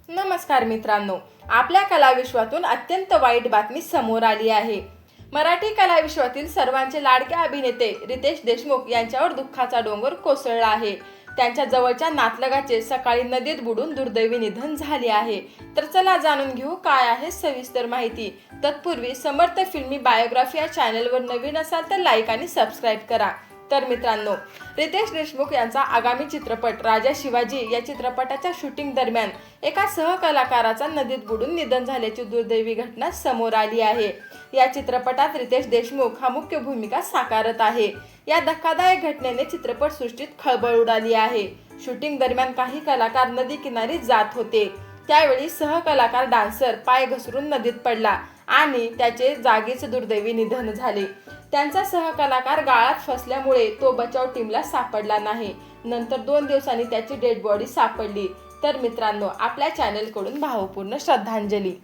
नमस्कार मित्रांनो, आपल्या कलाविश्वातून अत्यंत वाईट बातमी समोर आली आहे। मराठी कलाविश्वातील सर्वांचे लाडके अभिनेते रितेश देशमुख यांच्यावर दुःखाचा डोंगर कोसळला आहे। त्यांच्या जवळच्या नातलगाचे सकाळी नदीत बुडून दुर्दैवी निधन झाले आहे। तर चला जाणून घेऊ काय आहे सविस्तर माहिती। तत्पूर्वी समर्थ फिल्मी बायोग्राफी या चॅनलवर नवीन असाल तर लाईक आणि सबस्क्राईब करा। तर मित्रांनो, रितेश देशमुख यांचा आगामी चित्रपट राजा शिवाजी या चित्रपटाच्या शूटिंग दरम्यान एका सहकलाकाराचा नदीत बुडून निधन झाल्याची दुर्दैवी घटना समोर आली आहे। या चित्रपटात रितेश देशमुख हा मुख्य भूमिका साकारत आहे। या धक्कादायक घटनेने चित्रपटसृष्टीत खळबळ उडाली आहे। शूटिंग दरम्यान काही कलाकार नदी किनारी जात होते, त्यावेळी सहकलाकार डान्सर पाय घसरून नदीत पडला आणि त्याचे जागीच दुर्दैवी निधन झाले। त्यांचा सहकलाकार गाळात फसल्यामुळे तो बचाव टीमला सापडला नाही। नंतर 2 दिवसांनी त्याची डेड बॉडी सापडली। तर मित्रांनो, आपल्या चॅनलकडून भावपूर्ण श्रद्धांजली।